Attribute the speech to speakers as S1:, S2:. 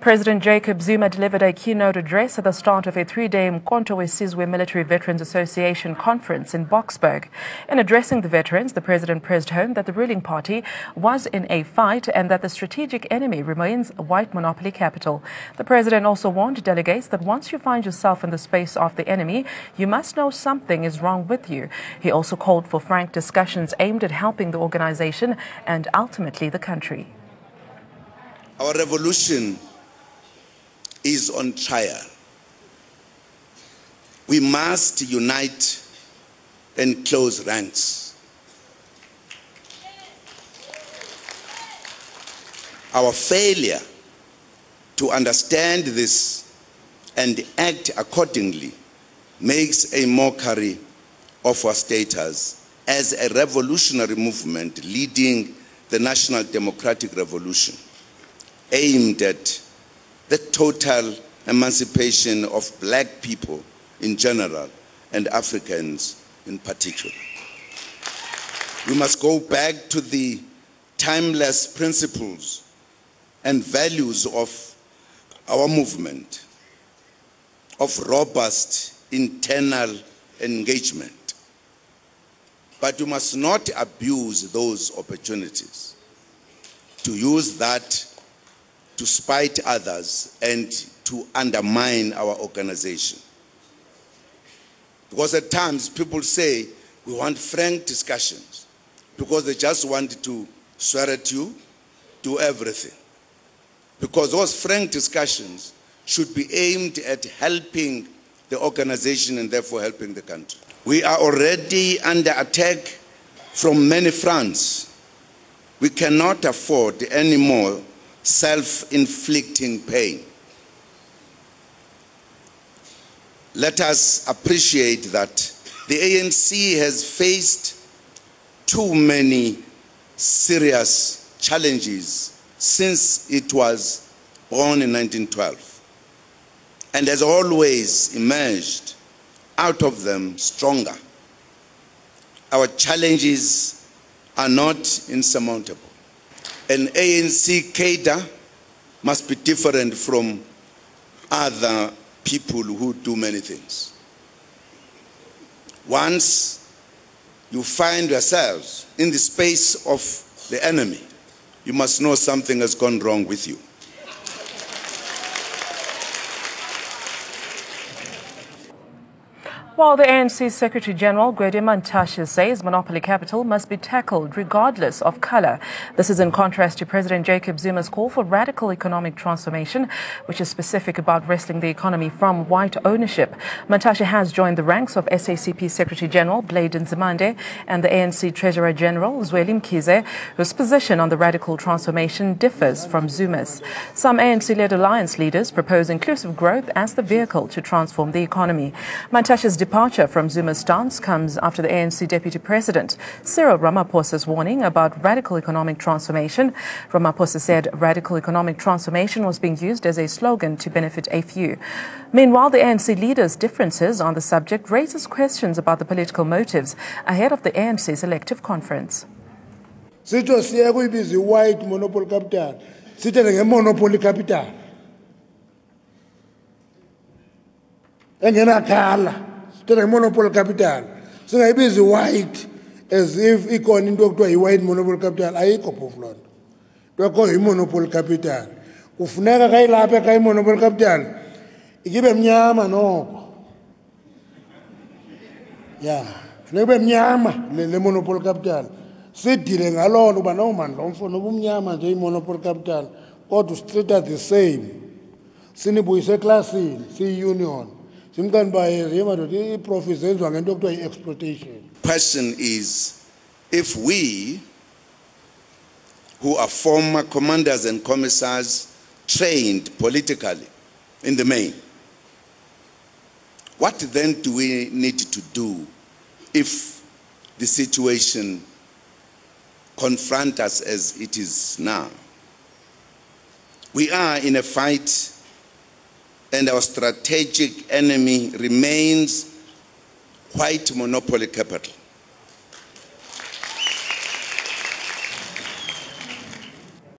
S1: President Jacob Zuma delivered a keynote address at the start of a three-day Mkonto Wesizwe Military Veterans Association conference in Boksburg. In addressing the veterans, the president pressed home that the ruling party was in a fight and that the strategic enemy remains white monopoly capital. The president also warned delegates that once you find yourself in the space of the enemy, you must know something is wrong with you. He also called for frank discussions aimed at helping the organization and ultimately the country.
S2: Our revolution is on trial. We must unite and close ranks. Our failure to understand this and act accordingly makes a mockery of our status as a revolutionary movement leading the National Democratic Revolution, aimed at the total emancipation of black people in general and Africans in particular. We must go back to the timeless principles and values of our movement, of robust internal engagement. But we must not abuse those opportunities to use that to spite others and to undermine our organization. Because at times people say we want frank discussions because they just want to swear at you, do everything. Because those frank discussions should be aimed at helping the organization and therefore helping the country. We are already under attack from many fronts. We cannot afford any more self-inflicting pain. Let us appreciate that the ANC has faced too many serious challenges since it was born in 1912 and has always emerged out of them stronger. Our challenges are not insurmountable. An ANC cadre must be different from other people who do many things. Once you find yourselves in the space of the enemy, you must know something has gone wrong with you.
S1: While the ANC Secretary General, Gwede Mantashe, says monopoly capital must be tackled regardless of color. This is in contrast to President Jacob Zuma's call for radical economic transformation, which is specific about wresting the economy from white ownership. Mantashe has joined the ranks of SACP Secretary General Bladen Zimande and the ANC Treasurer General Zweli Mkhize, whose position on the radical transformation differs from Zuma's. Some ANC-led alliance leaders propose inclusive growth as the vehicle to transform the economy. Mantashe's departure from Zuma's stance comes after the ANC Deputy President Cyril Ramaphosa's warning about radical economic transformation. Ramaphosa said radical economic transformation was being used as a slogan to benefit a few. Meanwhile, the ANC leaders' differences on the subject raises questions about the political motives ahead of the ANC's elective conference.
S3: White monopoly capital. Monopoly capital. Monopoly capital. So I be white as if icon into a white monopoly capital. I eco poflon. To call him monopoly capital. Ufnega kai lape kai monopoly capital. Give him nyama no. Yeah. Nebe nyama le monopoly capital. Sit dealing alone but no man long for no nyama the monopoly capital. Or to street at the same. Sinibu is a class C union. Exploitation.
S2: Question is, if we, who are former commanders and commissars, trained politically in the main, what then do we need to do if the situation confronts us as it is now? We are in a fight, and our strategic enemy remains white monopoly capital.